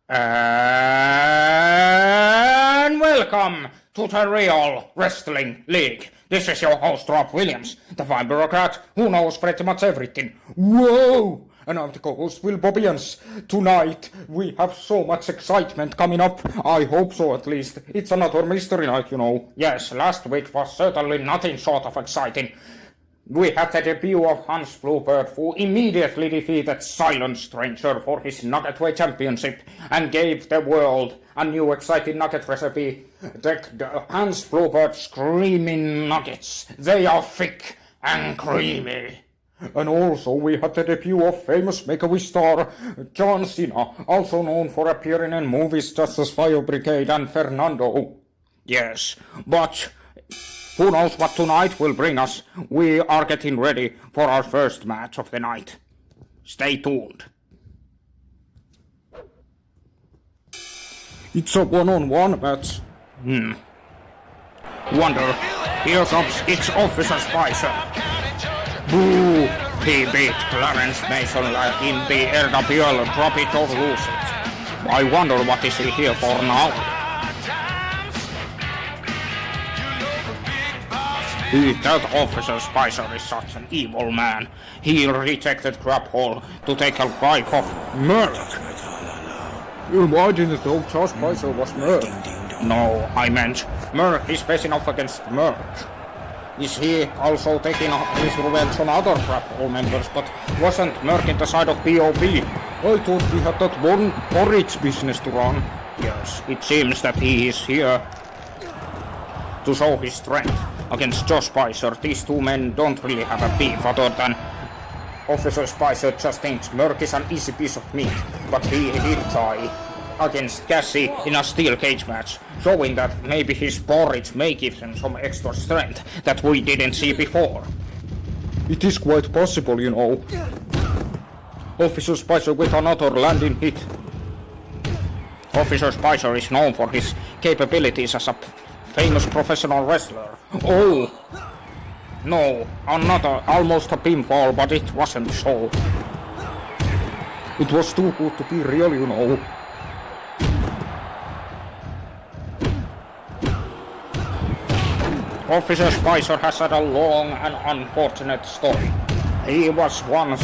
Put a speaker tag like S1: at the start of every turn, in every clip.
S1: And welcome to the Real Wrestling League. This is your host Rob Williams, the fine bureaucrat who knows pretty much everything. Whoa! And I'm the co-host Will Bobbians. Tonight we have so much excitement coming up. I hope so, at least. It's another mystery night, you know. Yes, last week was certainly nothing short of exciting. We had the debut of Hans Bluebird, who immediately defeated Silent Stranger for his Nuggetweight Championship and gave the world a new exciting nugget recipe. The Hans Bluebird Screaming Nuggets. They are thick and creamy. And also we had the debut of famous Make-A-Wish star John Cena, also known for appearing in movies such as Fire Brigade and Fernando. Yes, but who knows what tonight will bring us. We are getting ready for our first match of the night. Stay tuned. It's a one-on-one match. Wonder, here comes its Officer Spicer. Boo! He beat Clarence Mason in the RWL Drop It or Lose It. I wonder what is he here for now. That Officer Spicer is such an evil man. He rejected Crab Hall to take a bite of Merc. Why didn't know Josh Spicer was Merc? No, I meant Merc is facing off against Merc. Is he also taking his revenge on other Crab Hall members, but wasn't Merc in the side of B.O.B.? I thought he had that one porridge business to run. Yes, it seems that he is here to show his strength against Josh Spicer. These two men don't really have a beef other than Officer Spicer just thinks Merc is an easy piece of meat, but he did die against Cassie in a steel cage match, showing that maybe his porridge may give him some extra strength that we didn't see before. It is quite possible, you know. Officer Spicer with another landing hit. Officer Spicer is known for his capabilities as a famous professional wrestler. Oh! No, another, almost a pinfall, but it wasn't so. It was too good to be real, you know. Officer Spicer has had a long and unfortunate story. He was once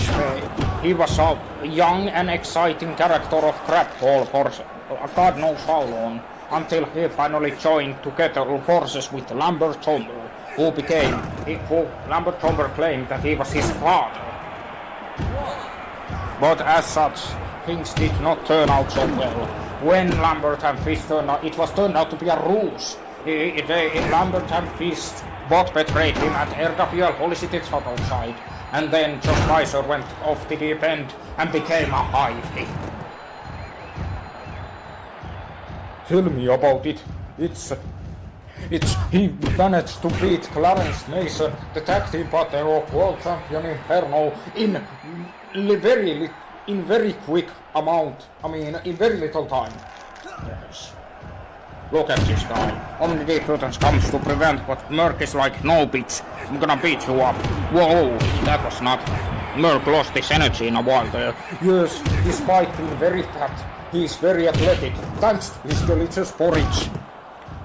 S1: he was a young and exciting character of Crab Hall for God knows how long, until he finally joined together forces with Lambert Chomber, who Lambert Chomber claimed that he was his father. But as such, things did not turn out so well. When Lambert and Fist turned out to be a ruse. Lambert and Fist both betrayed him at RWL Holy City Shuttle side, and then Josh Spicer went off the deep end and became a Ivy. Tell me about it. He managed to beat Clarence Mason, the tag team partner of World Champion Inferno, in very little time. Yes. Look at this guy. Only the Brutans comes to prevent, but Merc is like, no bitch, I'm gonna beat you up. Whoa, that was not. Merc lost his energy in a while there. Yes, despite being very fat, he is very athletic, thanks to his delicious porridge.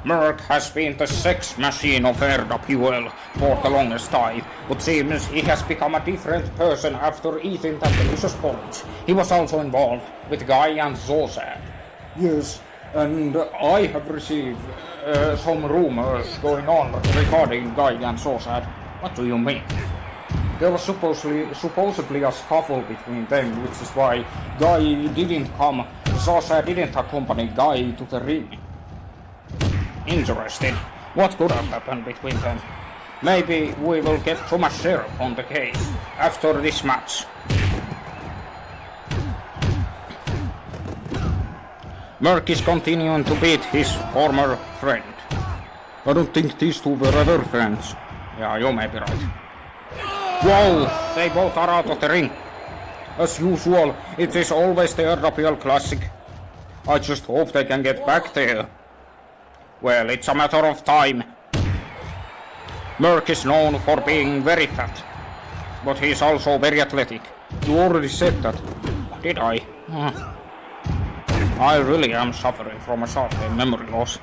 S1: Merc has been the sex machine of RWL for the longest time, but seems he has become a different person after eating that delicious porridge. He was also involved with Guy and Zozad. Yes, and I have received some rumors going on regarding Guy and Zozad. What do you mean? There was supposedly a scuffle between them, which is why Zozad didn't accompany Guy to the ring. Interesting. What could have happened between them? Maybe we will get Thomas Sherp on the case after this match. Merc is continuing to beat his former friend. I don't think these two were ever friends. Yeah, you may be right. Whoa! They both are out of the ring. As usual, it is always the RWL Classic. I just hope they can get back there. Well, it's a matter of time. Merc is known for being very fat, but he is also very athletic. You already said that. Did I? I really am suffering from a short-term memory loss.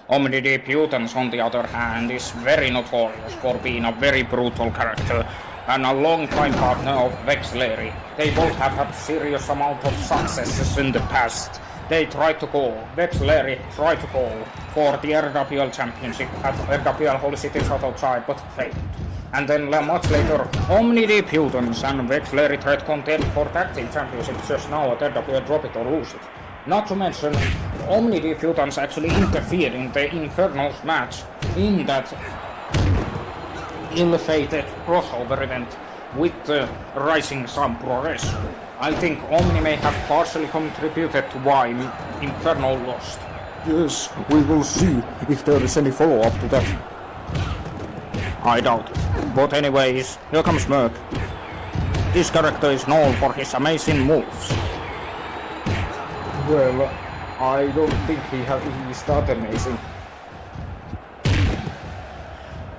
S1: Omnidiputans, on the other hand, is very notorious for being a very brutal character and a long-time partner of Vexleri. They both have had serious amount of successes in the past. Vexleri tried to go for the RWL Championship at RWL Holy City outside, but failed. And then much later, Omnidiputans and Vexleri tried contend for Tag Team Championships just now at RWL Drop It or Lose It. Not to mention, Omnidiputans actually interfered in the Inferno's match in that ill-fated crossover event with the Rising Sun Progress. I think Omni may have partially contributed to why Inferno lost. Yes, we will see if there is any follow-up to that. I doubt it. But anyways, here comes Merc. This character is known for his amazing moves. Well, I don't think he's that amazing.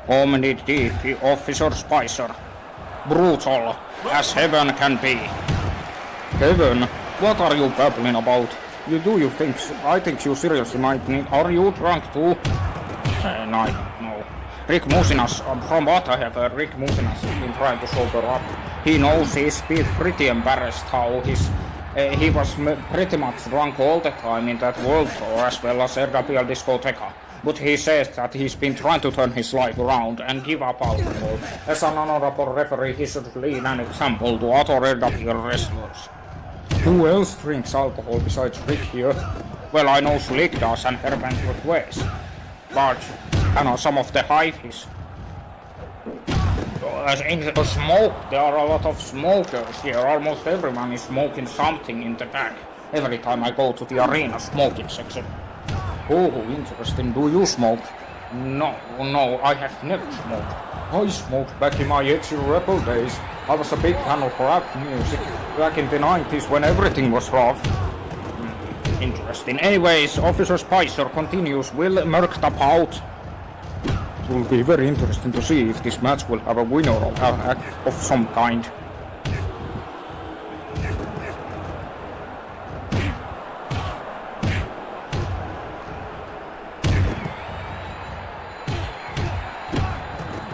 S1: Omni-DP Officer Spicer. Brutal, as heaven can be. Heaven? What are you babbling about? I think you seriously might need... Are you drunk too? I don't know. Rick Musinas, from what I have heard, Rick Musinas has been trying to sober up. He knows he's been pretty embarrassed how he was pretty much drunk all the time in that World Tour as well as RWL Discoteca. But he says that he's been trying to turn his life around and give up alcohol. As an honorable referee, he should lead an example to other RWL wrestlers. Who else drinks alcohol besides Rick here? Well, I know Slick does and Herman requests. But, some of the hyphies. As in the smoke, there are a lot of smokers here. Almost everyone is smoking something in the back. Every time I go to the arena smoking section. Oh, interesting. Do you smoke? No, I have never smoked. I smoked back in my edgy rebel days. I was a big fan of rap music back in the 90s when everything was rough. Interesting. Anyways, Officer Spicer continues. Will Merc tap out? It will be very interesting to see if this match will have a winner of some kind.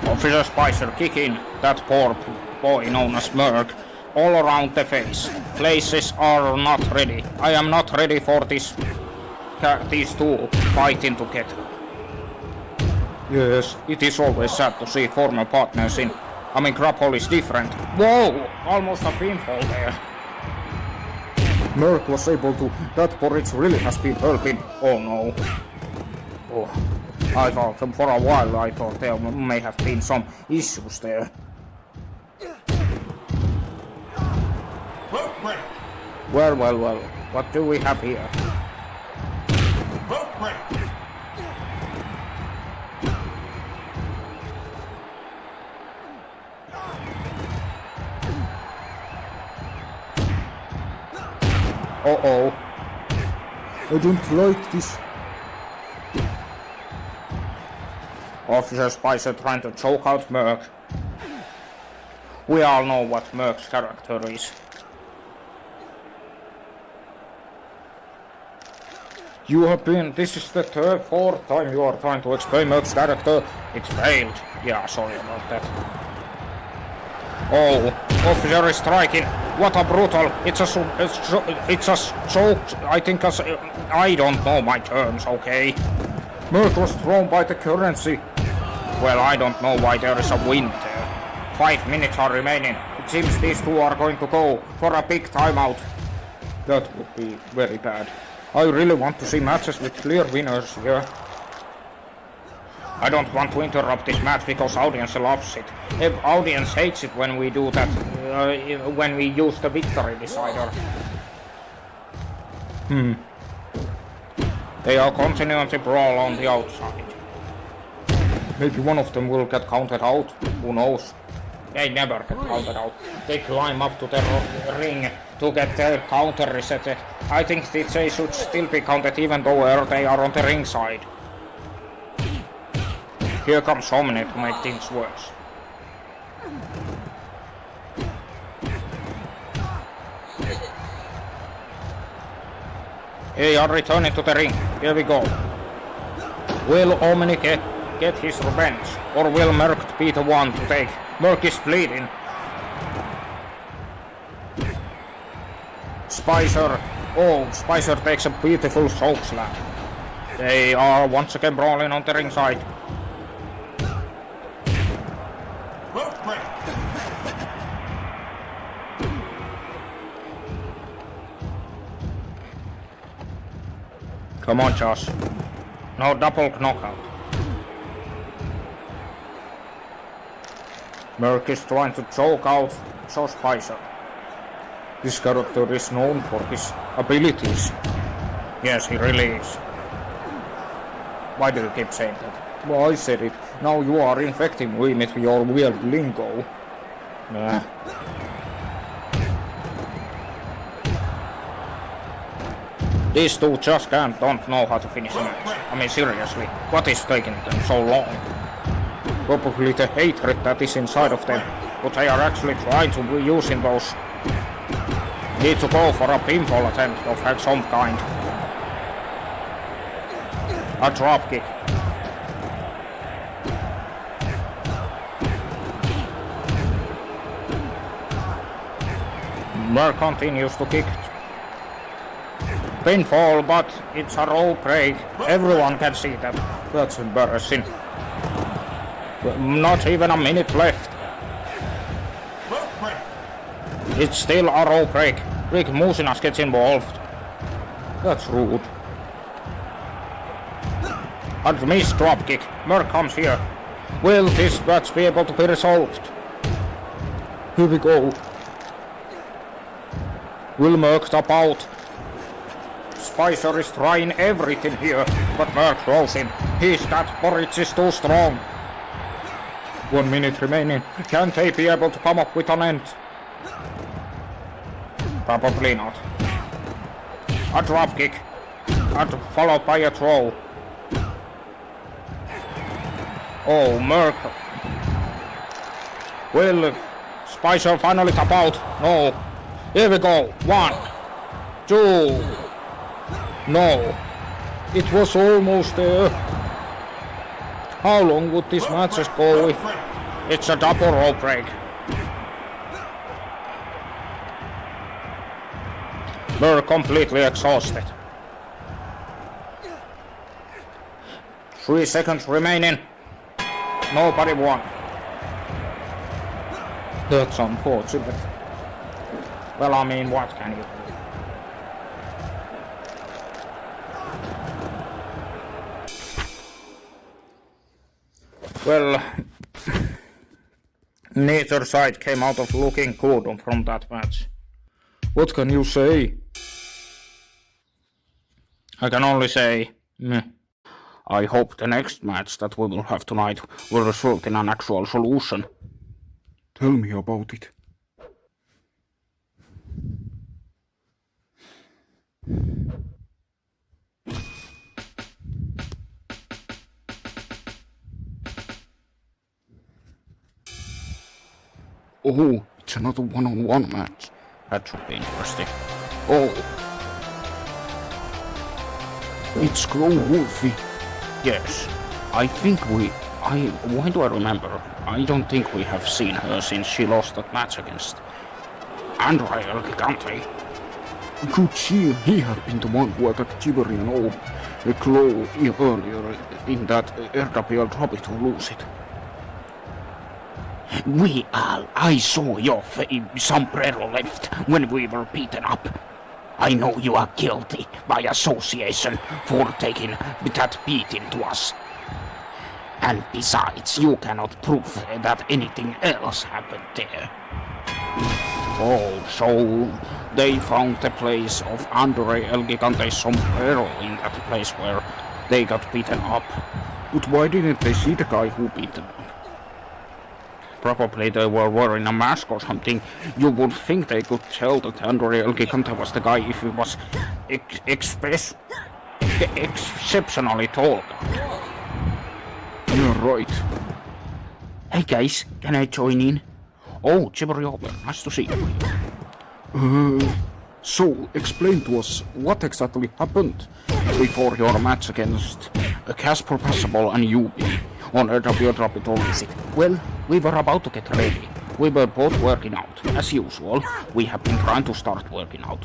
S1: Officer Spicer kicking that poor boy known as Merc all around the face. Places are not ready. I am not ready for these two fighting together. Yes, it is always sad to see former partners in. Grapple is different. Whoa! Almost a pinfall there. Merc was able to... That porridge really has been helping. Oh no. Oh. I thought for a while I thought there may have been some issues there. Well, what do we have here? Uh-oh. I don't like this. Officer Spicer trying to choke out Merc. We all know what Merc's character is. This is the fourth time you are trying to explain Merc's character. It failed. Yeah, sorry about that. Oh, Officer is striking. What a brutal. It's a choke. I don't know my terms, okay? Merc was thrown by the currency. Well, I don't know why there is a wind there. 5 minutes are remaining. It seems these two are going to go for a big timeout. That would be very bad. I really want to see matches with clear winners here. I don't want to interrupt this match because audience loves it. If audience hates it when we do that, when we use the victory decider. They are continuing to brawl on the outside. Maybe one of them will get counted out. Who knows? They never get counted out. They climb up to the ring to get their counter reset. I think that they should still be counted even though they are on the ring side. Here comes Omni to make things worse. They are returning to the ring. Here we go. Will Omni get his revenge? Or will Merc be the one to take? Merc is bleeding. Spicer. Oh, Spicer takes a beautiful choke slam. They are once again brawling on the ringside. Come on, Josh. No double knockout. Merc is trying to choke out Josh Spicer. This character is known for his abilities. Yes, he really is. Why do you keep saying that? Well, I said it. Now you are infecting me with your weird lingo. Nah. These two just don't know how to finish a match. I mean, seriously, what is taking them so long? Probably the hatred that is inside of them, but they are actually trying to be using those. Need to go for a pinfall attempt of some kind. A dropkick. Merc continues to kick. Pinfall, but it's a rope break. Everyone can see that. That's embarrassing. Not even a minute left. It's still a rope break. Rick Musinas gets involved. That's rude. A missed dropkick. Merc comes here. Will this match be able to be resolved? Here we go. Will Merc tap out? Spicer is trying everything here, but Merc throws him. That Boric is too strong. 1 minute remaining. Can they be able to come up with an end? Probably not. A dropkick. And followed by a throw. Oh, Merc. Will Spicer finally tap out? No. Here we go. 1, 2. No. It was almost there. How long would this match go if it's a double rope break? We're completely exhausted. 3 seconds remaining. Nobody won. That's unfortunate. Well, I mean, what can you do? Well, neither side came out of looking good from that match. What can you say? I can only say, meh. I hope the next match that we will have tonight will result in an actual solution. Tell me about it. Oh, it's another one-on-one match. That should be interesting. Oh. It's Crow Wolfie. Yes. Why do I remember? I don't think we have seen her since she lost that match against RWL Gigante. Could he have been the one who attacked Jibbery and Claw earlier in that RWL Drop It to lose it? I saw your sombrero left when we were beaten up. I know you are guilty by association for taking that beating to us. And besides, you cannot prove that anything else happened there. Oh, so they found the place of RWL Gigante's sombrero in that place where they got beaten up. But why didn't they see the guy who beat them up? Probably they were wearing a mask or something. You would think they could tell that RWL Gigante was the guy if he was exceptionally tall. You're right. Hey guys, can I join in? Oh, Jibbery over. Nice to see you. So, explain to us what exactly happened before your match against Casper Passable and Yubi on RWL Mystery. Well, we were about to get ready. We were both working out. As usual, we have been trying to start working out.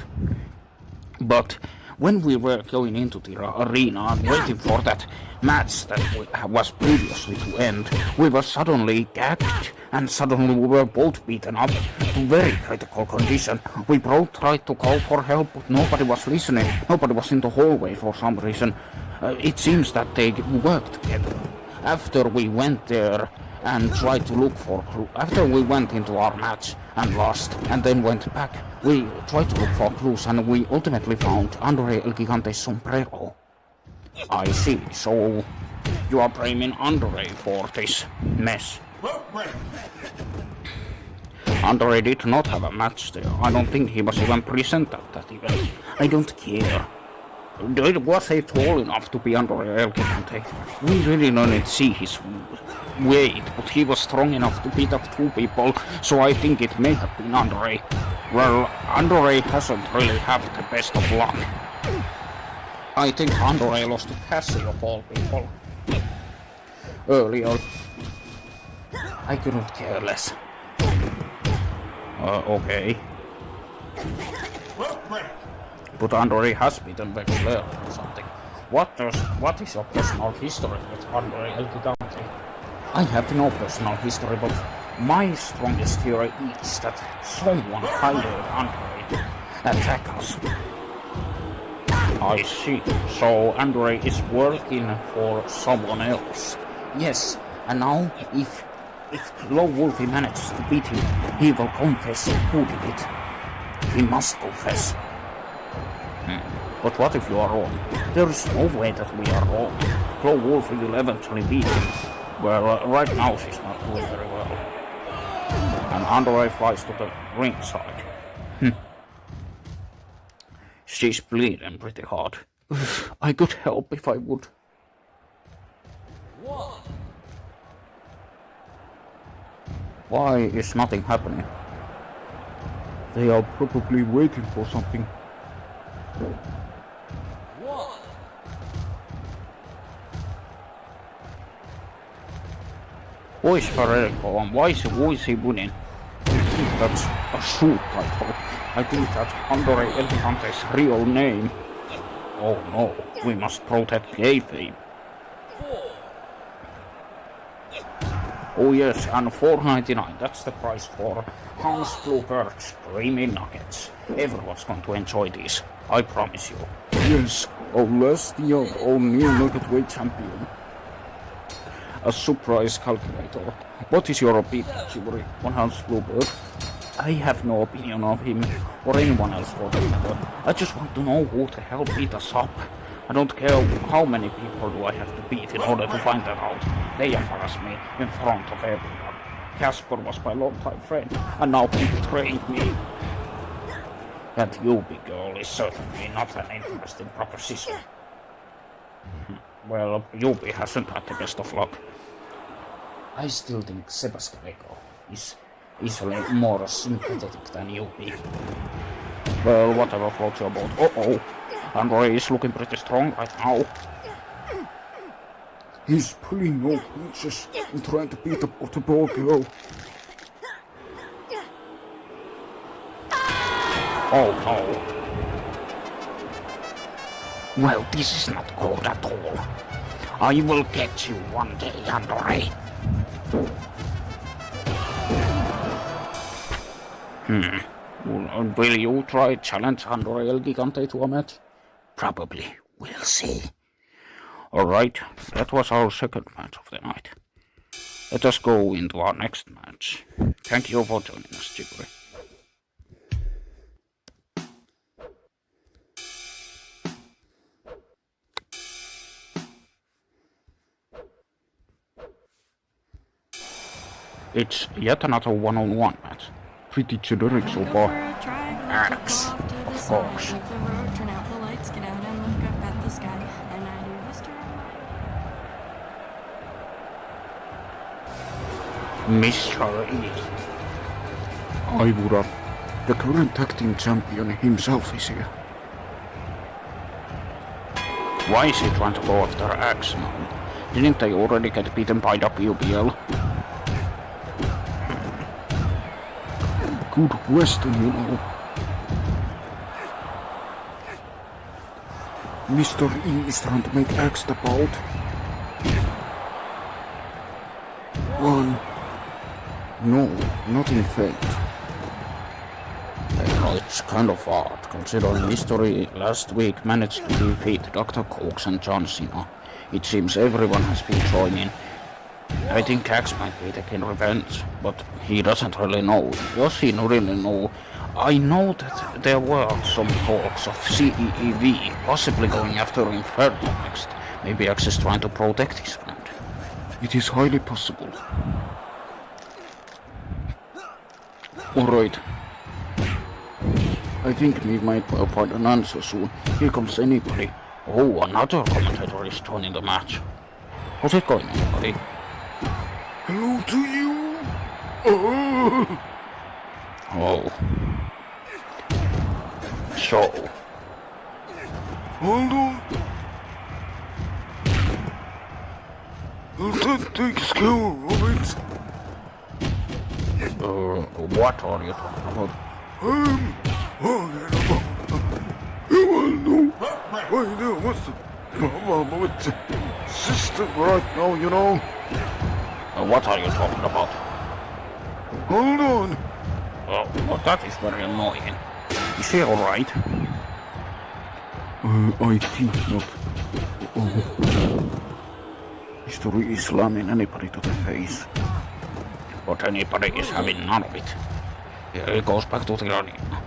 S1: But when we were going into the arena and waiting for that match that was previously to end, we were suddenly gagged and suddenly we were both beaten up to very critical condition. We both tried to call for help, but nobody was listening. Nobody was in the hallway for some reason. It seems that they worked together. After we went there and tried to look for clues, after we went into our match and lost and then went back, we tried to look for clues and we ultimately found Andre El Gigante's sombrero. I see, so you are blaming Andre for this mess. Andre did not have a match there. I don't think he was even present at that event. I don't care. Was he tall enough to be Andre El Gigante? We really didn't see his weight, but he was strong enough to beat up two people, so I think it may have been Andre. Well, Andre hasn't really had the best of luck. I think Andre lost to Cassie of all people. Earlier. I couldn't care less. Okay. But Andre has beaten Wexler or something. What is your personal history with Andre El Gigante? I have no personal history, but my strongest theory is that someone hired Andre to attack us. I see. So Andre is working for someone else. Yes, and now if Low Wolfie manages to beat him, he will confess who did it. He must confess. But what if you are wrong? There is no way that we are wrong. Low Wolfie will eventually beat him. Well, right now she's not doing very well. And Andre flies to the ringside. She's bleeding pretty hard. I could help if I would. Why is nothing happening? They are probably waiting for something. Who is Federico and who is he winning? I think that's a shoot title. I think that's Andre El Gigante's real name. Oh no, we must protect kayfabe. Oh yes, and $4.99, that's the price for Hans Bluebird's creamy nuggets. Everyone's going to enjoy these, I promise you. Yes, unless the all-new nugget weight champion. A surprise calculator. What is your opinion, Chivalry, on Hans Bluebird? I have no opinion of him, or anyone else for that matter. I just want to know who the hell beat us up. I don't care how many people do I have to beat in order to find that out. They embarrass me in front of everyone. Casper was my longtime friend, and now he betrayed me. That Yubi girl is certainly not an interesting proposition. Well, Yubi hasn't had the best of luck. I still think Sebastiano is easily more sympathetic than Yubi. Well, whatever floats your boat. Uh-oh. Andre is looking pretty strong right now. He's pulling no punches and trying to beat up the ball girl. Oh no. Well, this is not good at all. I will get you one day, Andre. Will you try challenge Andre El Gigante to a match? Probably. We'll see. Alright, that was our second match of the night. Let us go into our next match. Thank you for joining us, Chicory. It's yet another one-on-one match. Pretty generic so far. Axe, of course. Mr. E. I would have
S2: The current tag team champion himself is here.
S3: Why is he trying to go after Axe now? Didn't they already get beaten by WBL?
S2: Good question, you know. Mr. E is trying to make Axe the bout. One. No, nothing failed.
S3: Well, it's kind of odd, considering Mystery last week managed to defeat Dr. Cox and John Cena. It seems everyone has been joining. I think Axe might be taking revenge, but he doesn't really know. Does he really know? I know that there were some talks of CEEV possibly going after Inferno next. Maybe Axe is trying to protect his friend.
S2: It is highly possible. Alright. I think we might well find an answer soon. Here comes anybody.
S3: Oh, another commentator is joining the match. How's it going, everybody?
S2: Hello to you!
S3: Oh. So.
S2: Hold on. That takes care of it.
S3: What are you talking about?
S2: You will know. Why there was the problem with the system right now, you know.
S3: What are you talking about?
S2: Hold on.
S3: Well, that is very annoying. Is he alright?
S2: I think not. History is slamming anybody to the face.
S3: But anybody is having none of it. Here he goes back to the arena.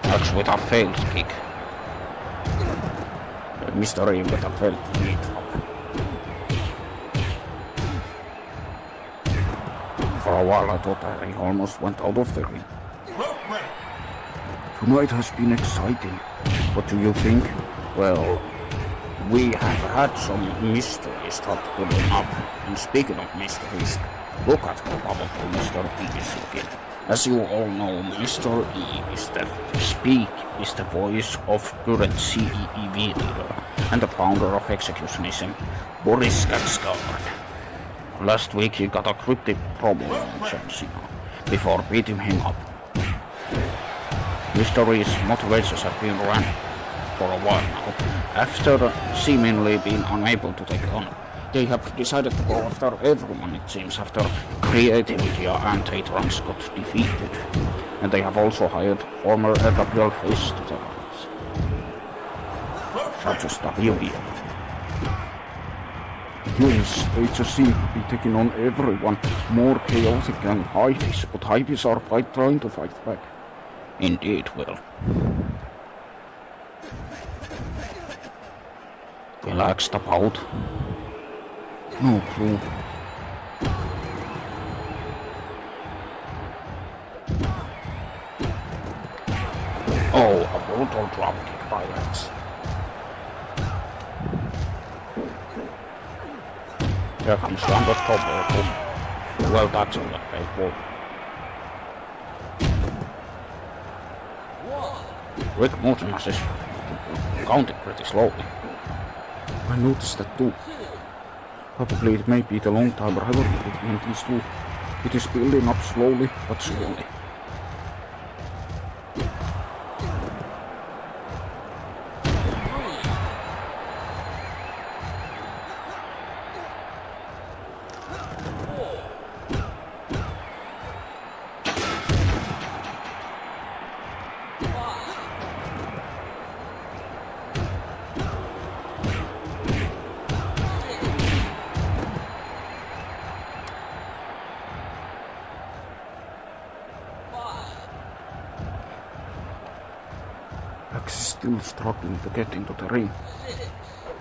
S3: Axe with a failed kick. Mystery with a failed knee drop. For a while I thought that he almost went out of the ring.
S2: Tonight has been exciting.
S3: What do you think? Well, we have had some mysteries start building up. And speaking of mysteries, look at how powerful Mr. E is looking. As you all know, Mr. E is the voice of current CEEV leader and the founder of Executionism, Boris Katsgard. Last week he got a cryptic problem on John Cena before beating him up. Mystery's motivations have been run for a while now. After seemingly being unable to take on, they have decided to go after everyone, it seems, after Creativity and Trans got defeated. And they have also hired former RWL face to the ranks, such as WBL.
S2: Yes, they just seem to be taking on everyone, more chaotic than Highfish, but Highfish are trying to fight back.
S3: Indeed, Will. Relaxed about?
S2: No clue.
S3: Oh, a brutal dropkick by Axe. Here comes down the top rope. Well, that's on the table. Rick Morton has his counting pretty slowly.
S2: I noticed that too. Probably it may be the long-time rivalry between these two. It is building up slowly but surely. Axe is still struggling to get into the ring.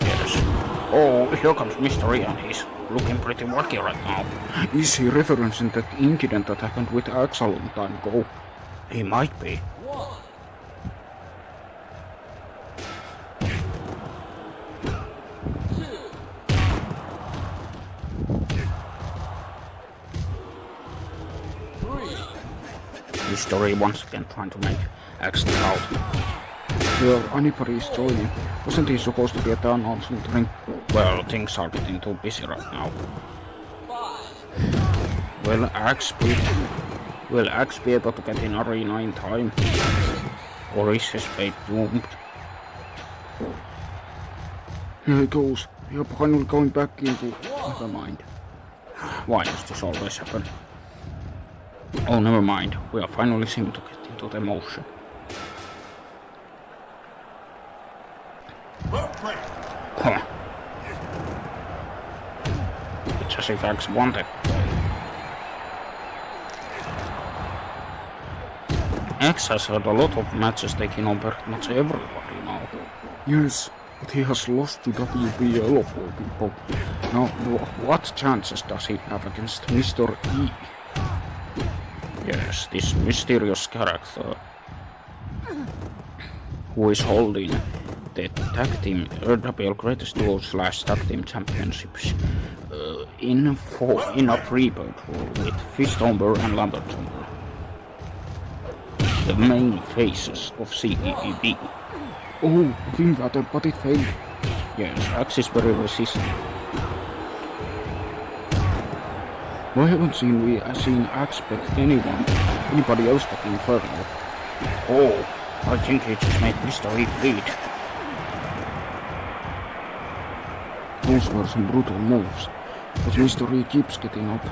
S3: Yes. Oh, here comes Mystery and he's looking pretty wacky right now.
S2: Is he referencing that incident that happened with Axe a long time ago?
S3: He might be. Mystery once again trying to make accident out.
S2: Well, anybody is joining. Wasn't he supposed to be at the announcement ring?
S3: Well, things are getting too busy right now. Will Axe be able to get in arena in time? Or is his fate doomed?
S2: Here he goes. We are finally going back into... Never mind.
S3: Why does this always happen? Oh, never mind. We are finally seem to get into the motion. Huh. It's as if Axe wanted. Axe has had a lot of matches taking on pretty much everybody now.
S2: Yes, but he has lost to WBL of all people. Now, what chances does he have against Mr. E?
S3: Yes, this mysterious character who is holding the tag team RWL Greatest Duo / Tag Team Championships in a pre-build role with Fishtomber and Lambertomber, the main faces of CEEB.
S2: Oh, think that, but it failed.
S3: Yes, Axe is very resistant.
S2: Why haven't we seen Axe bet anybody else but Inferno?
S3: Oh, I think he just made Mr. E bleed.
S2: Those were some brutal moves, but Mr. E keeps getting up.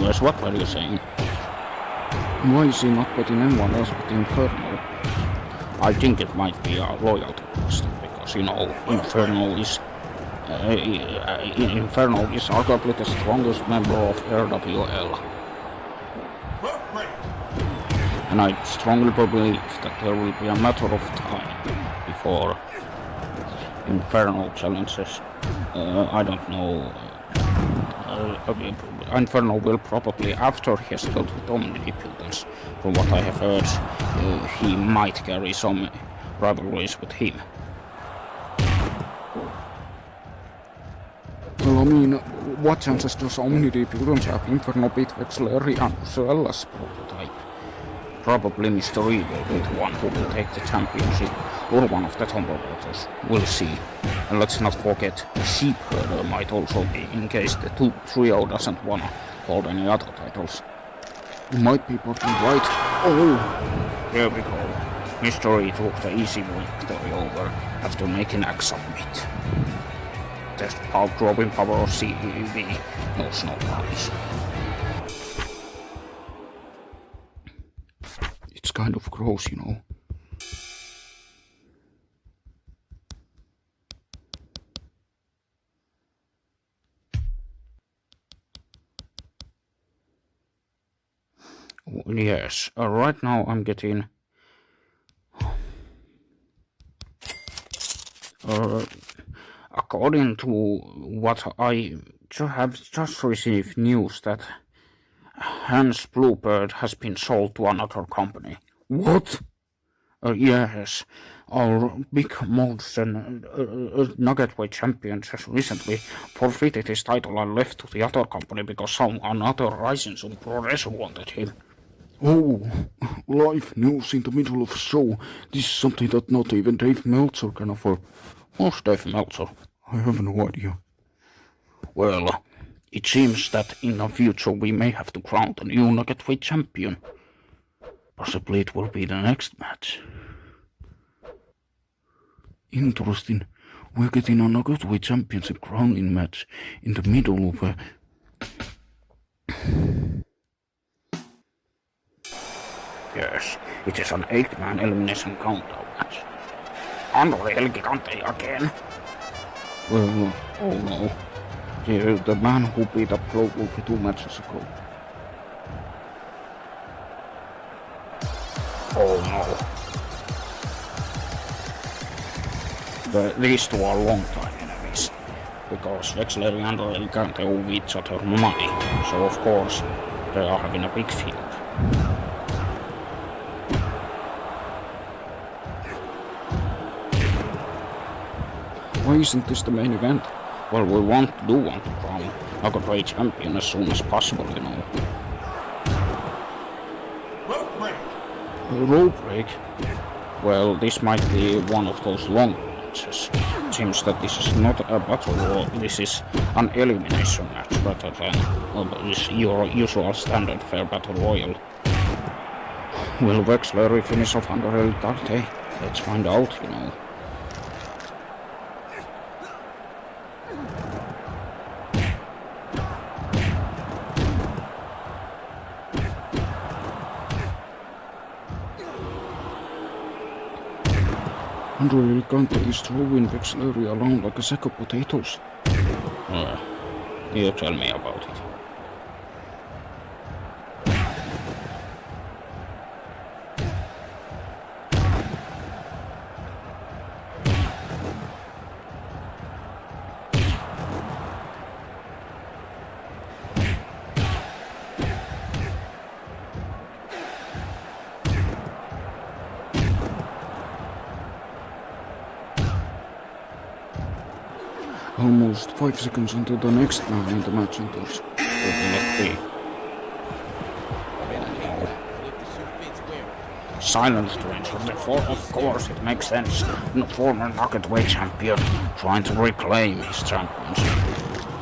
S3: Yes, what were you saying?
S2: Why is he not betting anyone else but Inferno?
S3: I think it might be a loyalty question, because, you know, Inferno is arguably the strongest member of RWL. And I strongly believe that there will be a matter of time before Inferno challenges. I don't know. Inferno will probably, after he has killed Omnipotence, from what I have heard, he might carry some rivalries with him.
S2: Well, I mean, what chances does Omnipotence have? Inferno beat Vexleri and Usuella's
S3: prototype. Probably Mr. E will be the one who will take the championship, or one of the Tomber Brothers. We'll see. And let's not forget, the Sheep Herder might also be, in case the trio doesn't wanna hold any other titles.
S2: You might be both right. Oh!
S3: Here we go. Mr. E took the easy victory over after making Axe submit. The power-drawing power of CEV knows no bounds.
S2: It's kind of gross, you know.
S3: Yes, right now I'm getting... according to what I have just received news that Hans Bluebird has been sold to another company.
S2: What?
S3: Yes, our big Molson Nuggetweight champion has recently forfeited his title and left to the other company because another Rising Sun Pro Wrestler wanted him.
S2: Oh, live news in the middle of a show. This is something that not even Dave Meltzer can afford.
S3: Who's Dave Meltzer?
S2: I have no idea.
S3: Well, it seems that in the future we may have to crown the new Nuggetweight champion. Possibly it will be the next match.
S2: Interesting. We're getting a Nuggetweight championship crowning match in the middle of a...
S3: Yes, it is an 8-man elimination countdown match. Unreal Gigante again.
S2: Well, oh no. The man who beat up Global for 2 matches ago.
S3: Oh no. These two are long-time enemies, because Vexleri and Unreal Gigante owe each other money, so of course they are having a big feud.
S2: Why isn't this the main event?
S3: Well, we want to crown Market Rampage champion as soon as possible, you know. Rope break? Well, this might be one of those long matches. It seems that this is not a battle royal, this is an elimination match rather than your usual standard fair battle royal. Will Wexler finish off under El Dante? Let's find out, you know.
S2: RWL Gante is throwing Wexler around like a sack of potatoes.
S3: You tell me about it.
S2: Almost 5 seconds until the next man in the match enters.
S3: Silence to enter the fall, of course, it makes sense. The former Knockout champion trying to reclaim his championship.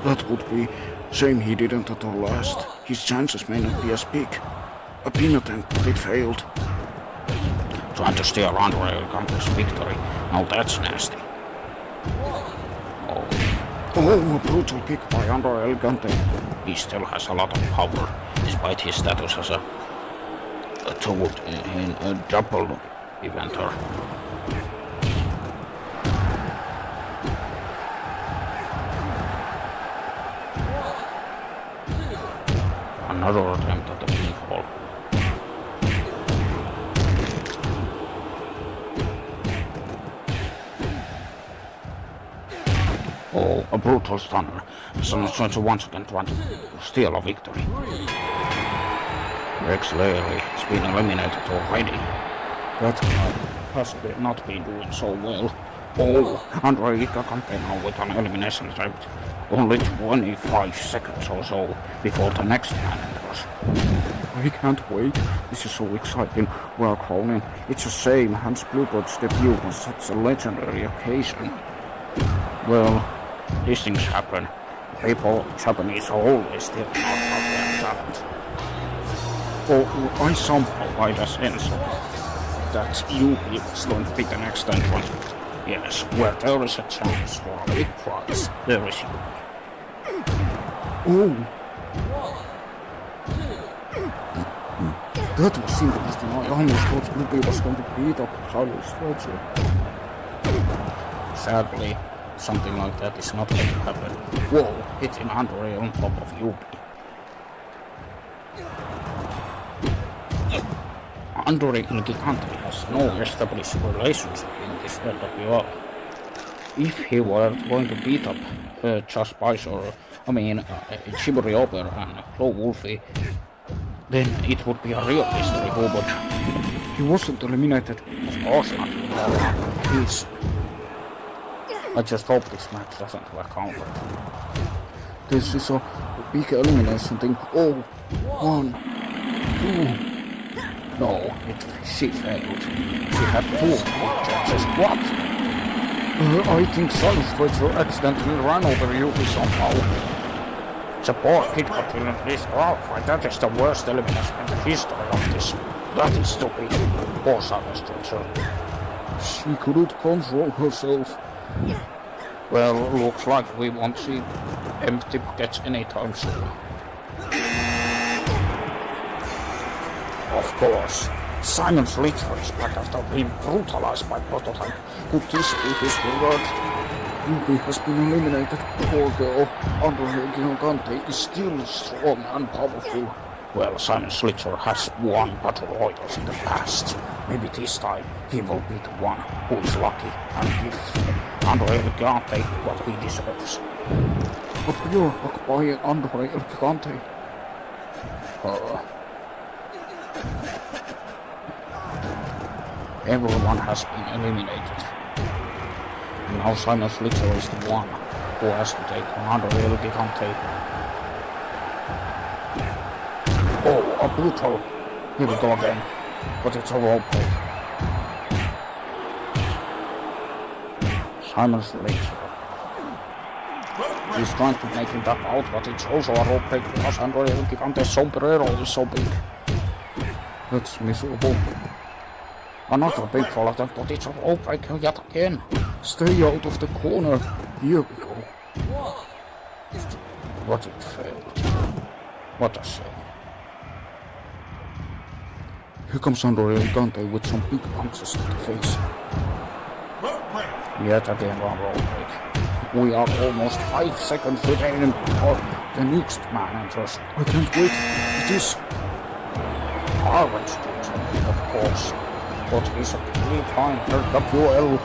S2: That would be shame he didn't at all last. His chances may not be as big. A pin attempt, but it failed.
S3: Trying to steal RWL Gante's victory. Now that's nasty.
S2: Oh, a brutal kick by RWL Gante.
S3: He still has a lot of power, despite his status as a toad in a double eventer. Another attempt at the pinfall. Oh, a brutal stunner. Someone's trying to once again trying to steal a victory. Rex Larry has been eliminated already. That guy has not been doing so well. Oh, RWL Gante now with an elimination attempt. Only 25 seconds or so before the next man enters.
S2: I can't wait. This is so exciting. We are crawling. It's a shame Hans Bluebird's debut was such a legendary occasion.
S3: Well, these things happen. People, Japanese are always still not about their talent. Oh, I somehow find a sense of that Yubi is going to be the next entrant. Yes, where there is a chance for a big prize, there is Yubi.
S2: Oh! That was interesting. I almost thought Yubi was going to beat up Charlie Stretcher.
S3: Sadly, something like that is not going to happen. Whoa, hitting Andre on top of Yubi. Andre Gigante has no established relationship in this RWL. If he were going to beat up Josh Bice or, Shibori Ober and Flo Wolfie, then it would be a real mystery, but
S2: he wasn't eliminated.
S3: Of course not. He's... I just hope this match doesn't work out.
S2: This is a big elimination thing. Oh, 1, 2...
S3: No, she failed. She had 2 judges. What?
S2: I think Silent Stretcher accidentally ran over Yubi somehow.
S3: The poor kid got disqualified. That is the worst elimination in the history of this. That is stupid. Poor Silent Stretcher.
S2: She couldn't control herself.
S3: Well, looks like we won't see empty pockets anytime soon. Of course, Simon Slither is back after being brutalized by Prototype.
S2: Could this be his reward? Yubi has been eliminated. Poor girl. RWL Gante is still strong and powerful.
S3: Well, Simon Slither has won battle royals in the past. Maybe this time he will be the one who is lucky and gives RWL Gante what he deserves.
S2: A pure luck by RWL Gante.
S3: Everyone has been eliminated. And now Simon Slither is the one who has to take on RWL Gigante. brutal. Here we go again. But it's a rope break. Simon's laser. He's trying to make him tap out, but it's also a rope break because Andrea El Gigante's sombrero is so big.
S2: That's miserable.
S3: Another big fall attempt, but it's a rope break yet again.
S2: Stay out of the corner. Here we go.
S3: But it failed. What a shame.
S2: Here comes Andrea El Gigante with some big punches to the face.
S3: Yet again one rope break. We are almost 5 seconds remaining before the next man enters.
S2: I can't wait. It is
S3: Harvard's duty, of course. But he's a 3-time RWL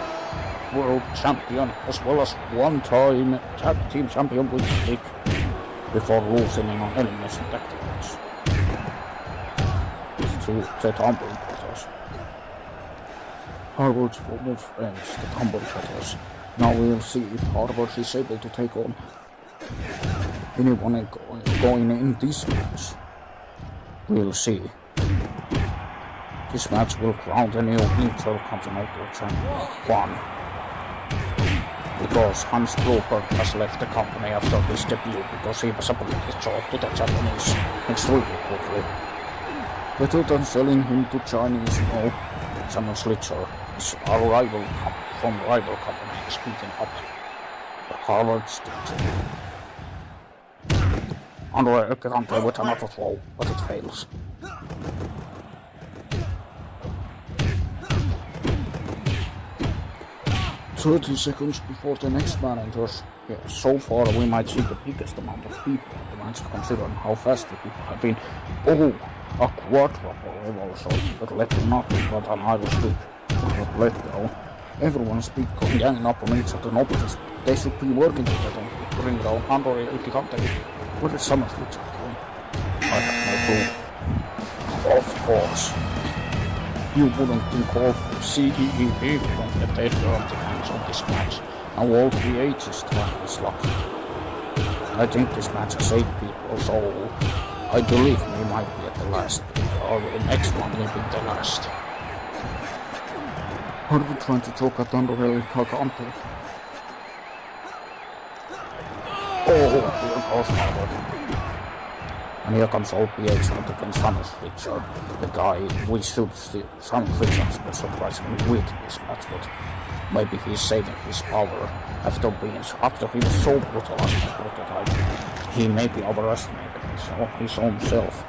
S3: World Champion as well as 1-time Tag Team Champion with Slick before losing in an elimination tactic match to the Tumble Brothers.
S2: Harvard's former friends, the Tumble Brothers. Now we'll see if Harvard is able to take on anyone going in this match.
S3: We'll see. This match will crown the new Intercontinental Champion. Because Hans Blooper has left the company after his debut because he was appointed to the Japanese extremely quickly.
S2: Better than selling him to Chinese, no.
S3: Samuel Slitzer is a rival from rival company speaking up the Harvard's duty. Andrea El Gigante with another throw, but it fails.
S2: "30 seconds before the next man enters."
S3: Yeah, so far we might see the biggest amount of people in the match considering how fast the people have been. Oh, a quadruple reversal that led to nothing but an Irish whip. Not let down. Everyone's big ganging up on each other. Nobody's. They should be working together to bring down Andrea El Gigante. Where is SummerSlam going? I have no clue. Of course. You wouldn't think all CEE people don't get their dirty hands on this match. Now all 3 H's trying this luck. I think this match has 8 people, so I believe we might be at the last, or the next one will be the last.
S2: Are we trying to choke at Andrea El Gigante?
S3: Oh, here goes Harvard. And here comes OPH out against Samus Fletcher, the guy we should see. Samus Fletcher has been surprisingly weak in this match, but maybe he's saving his power after he was so brutalized by Prototype. He may be overestimated his own self.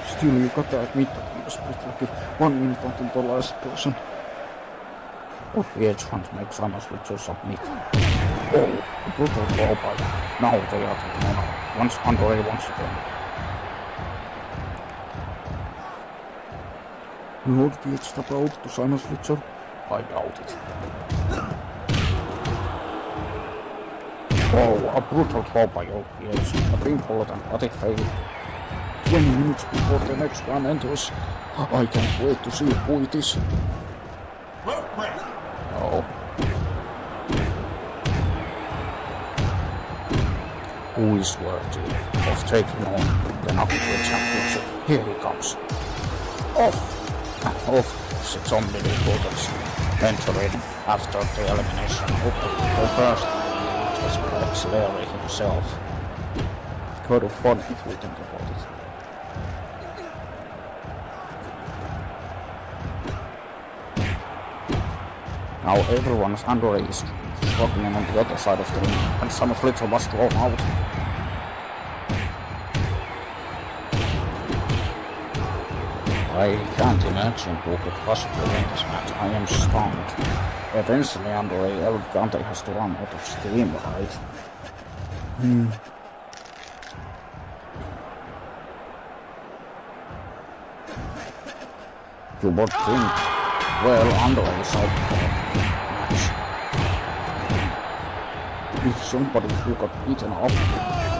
S2: Still, you gotta admit that he was pretty lucky. 1 minute until the last person.
S3: OPH wants to make Samus Fletcher submit. Oh, a brutal blow by. Now they are taking on once Andrea once again.
S2: Will OPH step out to Samus Fletcher?
S3: I doubt it. Oh, a brutal throw by OPH. A pinfall attempt, but it failed.
S2: 20 minutes before the next one enters. I can't wait to see who it is.
S3: Oh. Who is worthy of taking on the Knockouts Championship? Here he comes. Off. 6 on the reporters. Entering after the elimination. The first match was Alex Larry himself.
S2: Kind of fun if you think about it.
S3: Now everyone's Andrea is struggling on the other side of the ring, and Samus Fletcher was thrown out. I can't imagine who could possibly win this match. I am stunned. Eventually Andrea El Gigante has to run out of steam, right? You would think, well, Andrea is out of the match.
S2: If somebody who got beaten up,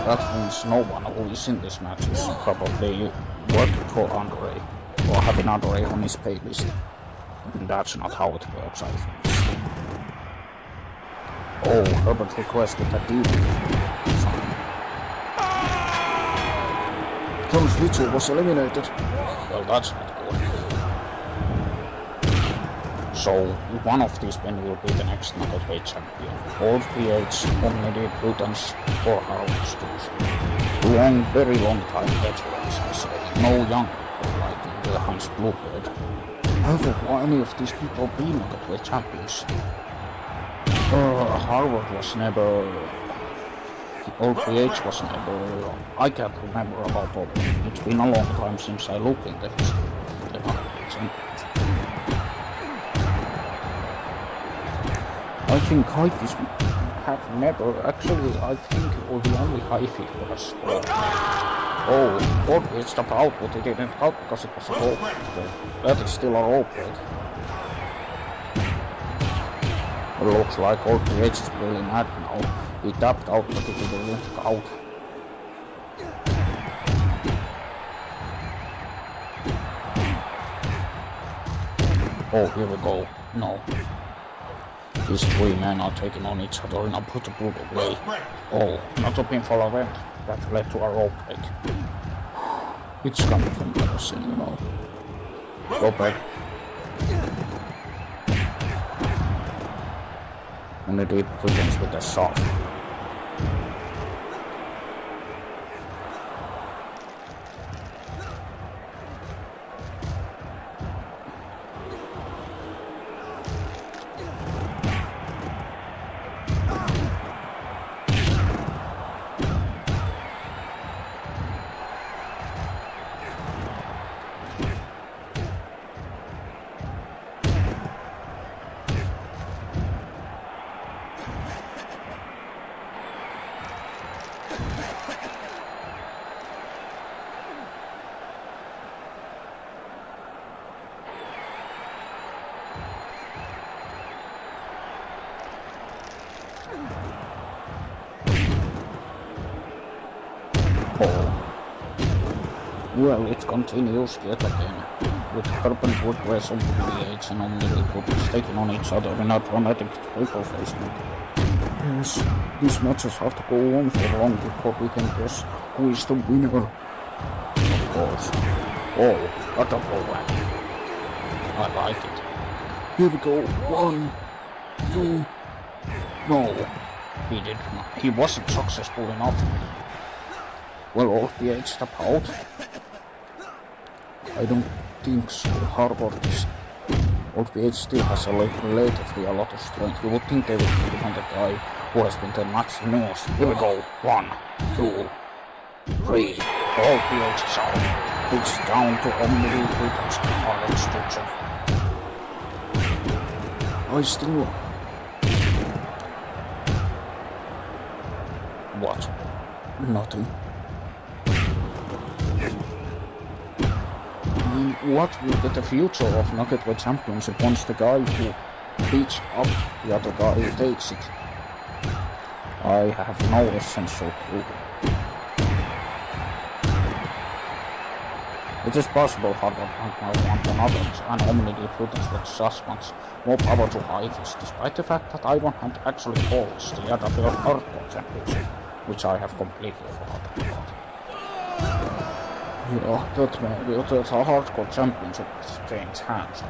S3: that means no one who is in this match is probably working for Andrea, or having Andrea on his pay list. And that's not how it works, I think. Oh, Herbert requested a deal.
S2: Jonas Mitchell was eliminated.
S3: Well, that's not good. So, one of these men will be the next knockout champion. Old PH, Omnidi, Brutans, or Harvesters. Long, very long time veterans, I say. No young people like the Hans Bluebird.
S2: However, will any of these people be knockout champions?
S3: Harvard was never... Old PH was never... I can't remember about all. It's been a long time since I looked in the history of the knockout champions.
S2: I think Heifis have never, actually I think the only Heifi was
S3: Old PH stopped out, but he didn't out because it was a rope. That is still a rope break. It looks like Old PH is really mad now. He tapped out, but he didn't out. Oh, here we go. No. These three men are taking on each other in a brutal way. Oh, not a pinfall event. That led to a rope break.
S2: It's coming from Anderson, you know.
S3: Rope break. Only the presents with a soft. Well, it continues yet again, with Urban Woodways on PH and Omni Republics taking on each other in a dramatic triple facement.
S2: Yes, these matches have to go on for long before we can guess who is the winner.
S3: Of course. Oh, what a program. I like it.
S2: Here we go, 1, 2,
S3: no, he did not. He wasn't successful enough. Well, Old PH stepped out.
S2: I don't think so. Harvard is... Old PH still has relatively a lot of strength.
S3: You would think they would put on the guy who has been the match the most. Here we go. 1, 2, 3. Old PH is out. It's down to Omni Brutans and Restriction.
S2: I still...
S3: What?
S2: Nothing. What will be the future of Nugget Weight Championship once the guy who beats up the other guy takes it?
S3: I have no essential clue. It is possible Harvard might want another and Omni Brutans with just much more power to Heifis, despite the fact that Iron Hand actually holds the RWL Hardcore Championship, which I have completely forgotten about.
S2: Yeah, that maybe
S3: The Hardcore Championship change hands.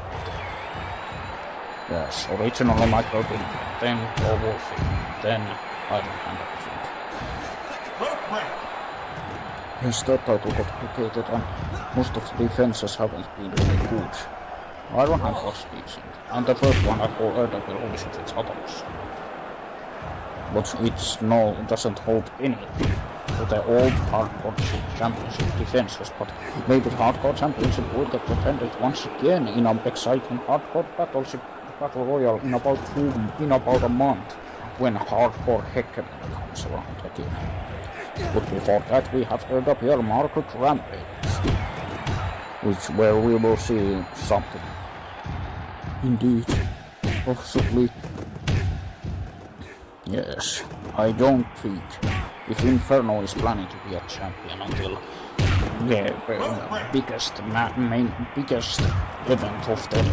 S3: Yes, originally Michael Bing, then Paul Wolfie, then Iron Hand, I think.
S2: Yes, that title got complicated and most of the defenses haven't been really good.
S3: Iron Hand was decent, and the first one at all RWL Mystery Night. But it doesn't hold anything to the old Hardcore Championship defenses, but maybe the Hardcore Championship will get defended once again in an exciting Hardcore Battle Royale in about a month, when Hardcore Hecken comes around again. But before that we have RWL Market Rampage, where we will see something.
S2: Indeed, possibly.
S3: Yes, I don't think if Inferno is planning to be a champion until the biggest event of the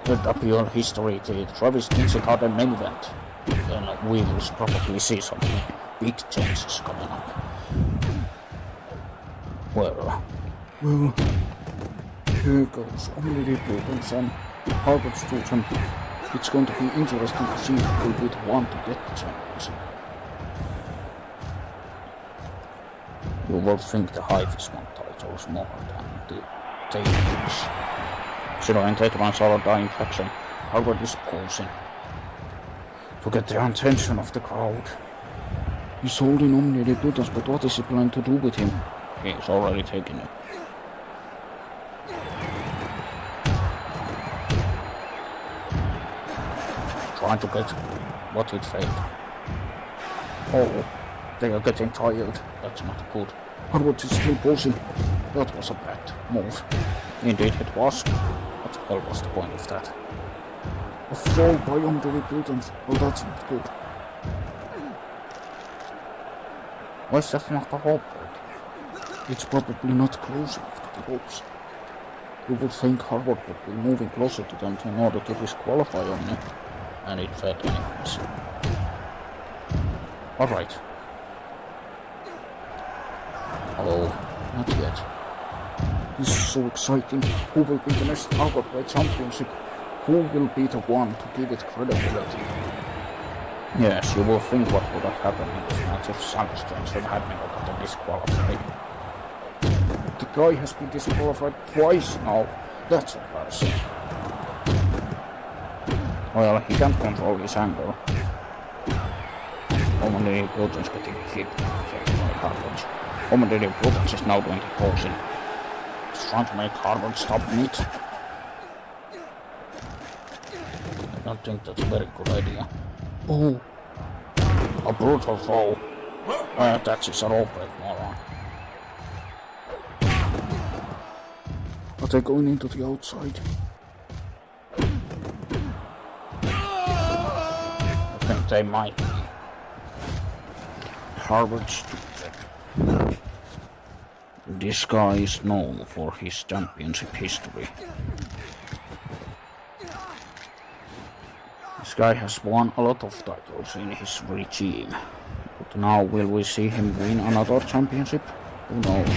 S3: RWL history, the Travis Kinzigarden main event, then we will probably see some big changes coming up. Well,
S2: here goes Omnidiputants and Harvard Student. It's going to be interesting to see who will be the one to get the championship.
S3: you will think the Hive won titles more than the Tails. Zero and Tetrans are a dying faction. Harvard is posing to get the attention of the crowd.
S2: He's holding Omnidiputants, but what is he planning to do with him?
S3: He's already taken it. Trying to get what it failed. Oh, they are getting tired. That's not good.
S2: Harvard is still posing.
S3: That was a bad move. Indeed it was. What the hell was the point of that?
S2: A fall by Omnidiputants. Well, that's not good.
S3: Why is that not a rope break?
S2: It's probably not close enough to the ropes. You would think Harvard would be moving closer to them in order to disqualify Omni.
S3: And it fed anyways. Alright.
S2: Oh, not yet. This is so exciting. Who will be the next RWL Championship? Who will be the one to give it credibility?
S3: Yes, you will think what would have happened in this match if Sunstrange had never gotten disqualified.
S2: The guy has been disqualified twice now. That's embarrassing.
S3: Well, he can't control his anger. Omnidiputants getting kicked in the face by Harvard. Omnidiputants is now doing the posing. He's trying to make Harvard stop it. I don't think that's a very good idea.
S2: Oh,
S3: a brutal throw. That is a rope break, moron.
S2: are they going into the outside?
S3: I think they might be. Harvard Student. This guy is known for his championship history. This guy has won a lot of titles in his regime. But now will we see him win another championship? Who knows?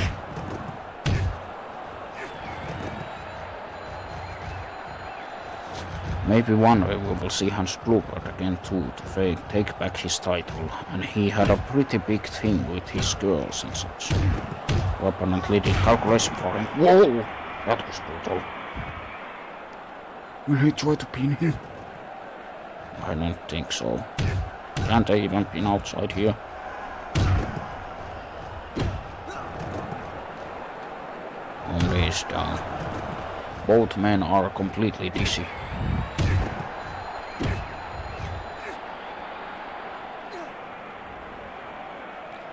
S3: Maybe one day we will see Hans Bluebird again too to take back his title, and he had a pretty big thing with his girls and such. Who apparently did calculation for him. Whoa! That was brutal.
S2: Will he try to pin him?
S3: I don't think so. Can't they even pin outside here? Only is down. Both men are completely dizzy.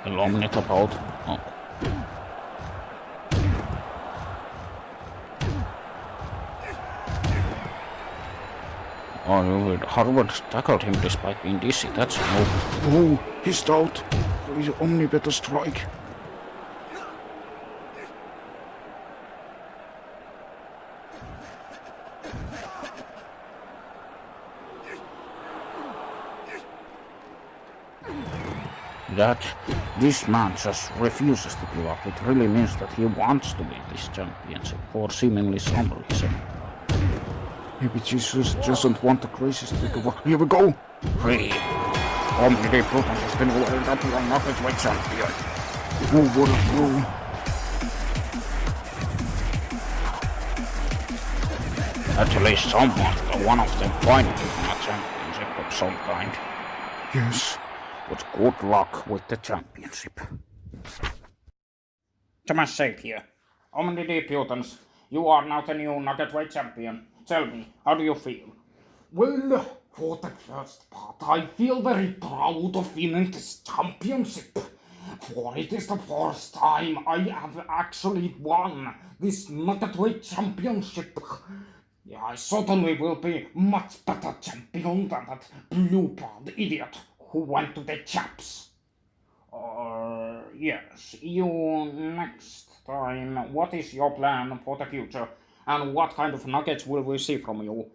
S3: Elomnit about. Oh. Oh, Harvard tackled him despite being dizzy. That's no.
S2: Oh, he's out. His Omni better strike.
S3: That this man just refuses to give up. It really means that he wants to win this championship for seemingly some reason.
S2: Maybe Jesus doesn't want the craziest to give up. Here we go.
S3: 3. Omnidiputants has been RWL Market Rampage champion.
S2: Oh, what a throw.
S3: At least someone, one of them finally won a championship of some kind.
S2: Yes.
S3: But good luck with the championship.
S1: Thomas Sape here. Omnidiputants, you are now the new Nugget Weight champion. Tell me, how do you feel? Well, for the first part, I feel very proud of winning this championship. For it is the first time I have actually won this Nugget Weight championship. Yeah, I certainly will be much better champion than that blue-pad idiot who went to the chaps. Yes, you next time. What is your plan for the future? And what kind of nuggets will we see from you?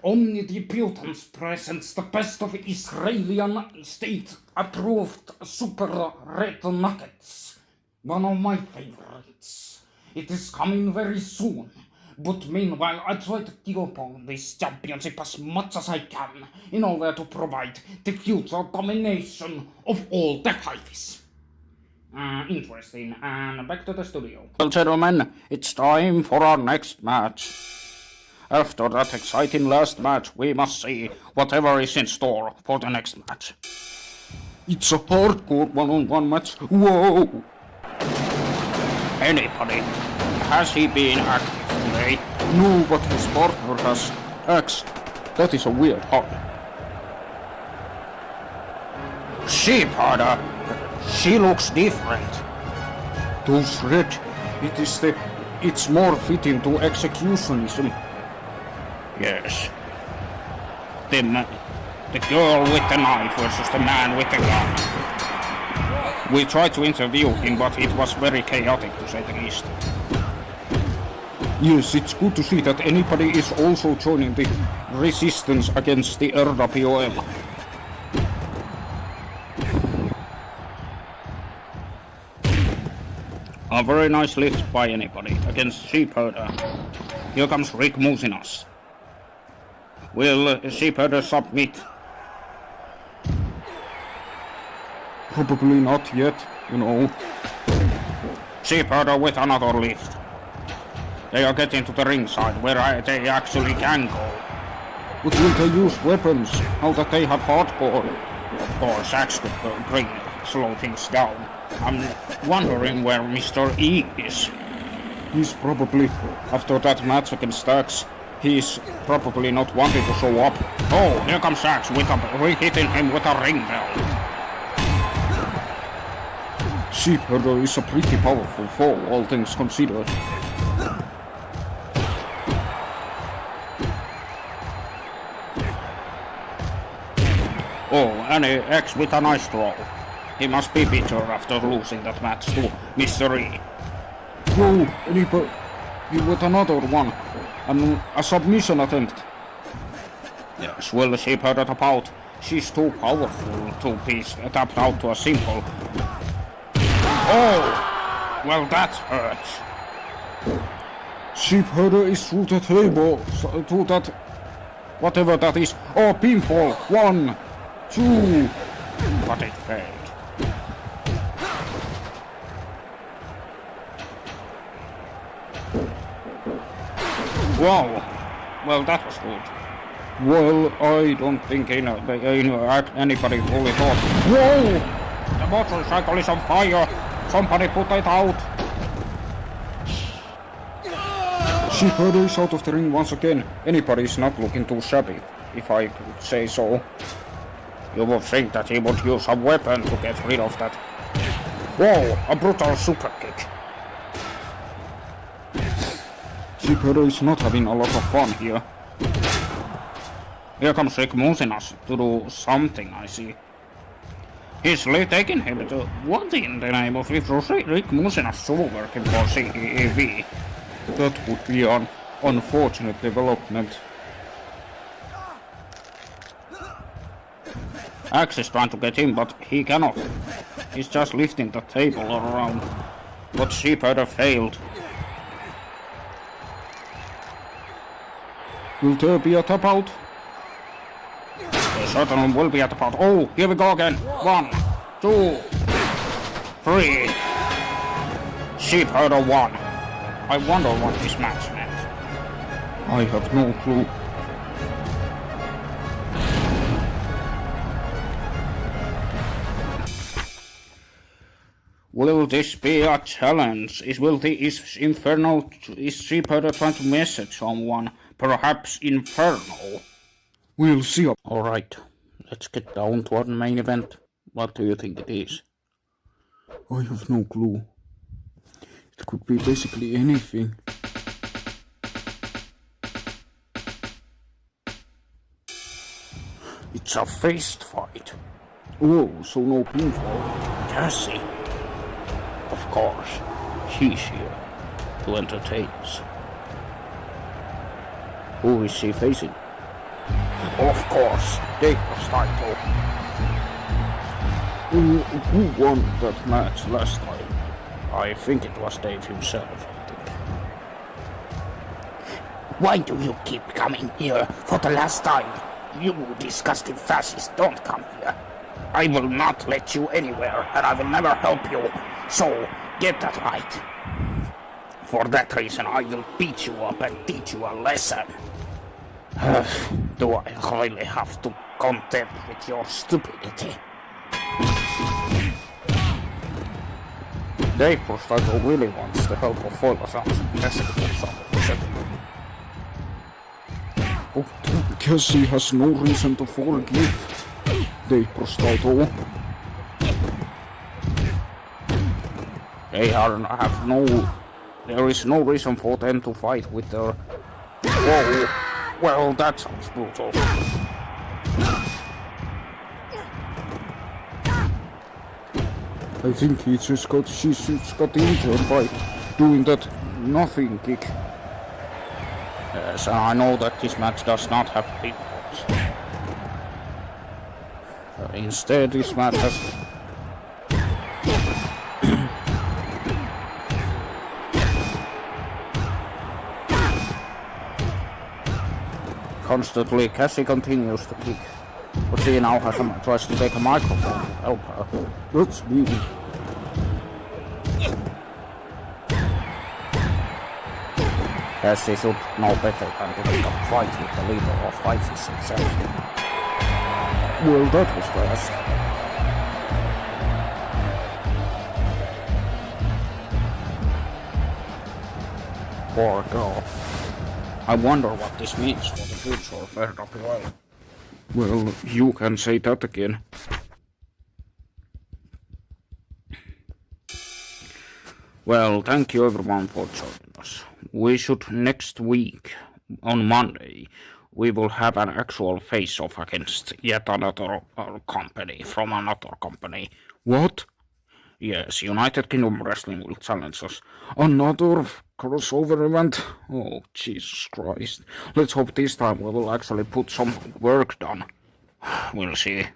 S1: Omnidiputants presents the best of Israeli state-approved super red nuggets. One of my favorites. It is coming very soon. But meanwhile, I try to keep on this championship as much as I can in order to provide the future domination of all the hives. Interesting. And back to the studio.
S3: Well, gentlemen, it's time for our next match. After that exciting last match, we must see whatever is in store for the next match.
S2: It's a hardcore one-on-one match. Whoa!
S3: Anybody? Has he been active today?
S2: No, but his partner has X. That is a weird hug.
S3: Sheepherder! She looks different.
S2: Those red, it's more fitting to executionism.
S3: Yes. The girl with the knife versus the man with the gun. We tried to interview him, but it was very chaotic to say the least.
S2: Yes, it's good to see that anybody is also joining the resistance against the RWL.
S3: A very nice lift by anybody against Sheepherder. Here comes Rick Musinas. Will Sheepherder submit?
S2: Probably not yet, you know.
S3: Sheepherder with another lift. They are getting to the ringside where they actually can go.
S2: But will they use weapons now that they have hardcore?
S3: Of course, Axe could slow things down. I'm wondering where Mr. E is.
S2: He's probably, after that match against Axe, he's probably not wanting to show up.
S3: Oh, here comes Axe hitting him with a ring bell.
S2: Sheepherder is a pretty powerful foe, all things considered.
S3: Oh, and X with a nice throw. He must be bitter after losing that match to Mr. E.
S2: Whoa, anybody with another one. A submission attempt.
S3: Yes, well, Sheepherder about. She's too powerful to be tapped out to a simple. Oh! Well, that hurts.
S2: Sheepherder is through the table, to that, whatever that is. Oh, pinfall. 1, 2.
S3: But it failed. Wow. Well, that was good.
S2: Well, I don't think anybody fully thought.
S3: Whoa! The motorcycle is on fire. Somebody put it out.
S2: Sheepherder is out of the ring once again. Anybody is not looking too shabby, if I could say so.
S3: You would think that he would use a weapon to get rid of that. Whoa! A brutal super kick.
S2: Sheepherder is not having a lot of fun here.
S3: Here comes Rick Musinas to do something, I see. He's taking him to... What in the name of Rick Musinas still working for CEV?
S2: That would be an unfortunate development.
S3: Axe is trying to get him, but he cannot. He's just lifting the table around. But Sheepherder failed.
S2: Will there be a tap out?
S3: There certainly will be a tap out. Oh, here we go again. 1, 2, 3. Sheepherder won. I wonder what this match meant.
S2: I have no clue.
S3: Will this be a challenge? Is Sheepherder trying to message someone? Perhaps Inferno?
S2: We'll see.
S3: Alright, let's get down to our main event. What do you think it is?
S2: I have no clue. It could be basically anything.
S3: It's a fist fight.
S2: Oh, so no pinfall.
S3: Cassie. Of course, she's here to entertain us. Who is she facing? Of course, Davis title.
S2: Who won that match last time?
S3: I think it was Dave himself.
S4: Why do you keep coming here for the last time? You disgusting fascist, don't come here. I will not let you anywhere, and I will never help you. So, get that right. For that reason, I will beat you up and teach you a lesson. Do I really have to contend with your stupidity?
S3: Dave Prostato really wants the help of Foila Samson Cassie for some reason.
S2: But Cassie has no reason to forgive Dave Prostato.
S3: There is no reason for them to fight with their... Whoa, well, that sounds brutal.
S2: I think she just got injured by doing that nothing kick.
S3: Yes, and I know that this match does not have pinfalls. Instead, this match has... Constantly, Cassie continues to kick, but she now tries to take a microphone to help her.
S2: That's me.
S3: Cassie should know better than to make a fight with the leader of ISIS himself.
S2: Well, that was fast.
S3: Poor girl. I wonder what this means for the future of RWL.
S2: Well, you can say that again.
S3: Well, thank you everyone for joining us. We should next week, on Monday, we will have an actual face-off against yet another company from another company.
S2: What?
S3: Yes, United Kingdom Wrestling will challenge us.
S2: Another crossover event? Oh, Jesus Christ.
S3: Let's hope this time we will actually put some work done. We'll see.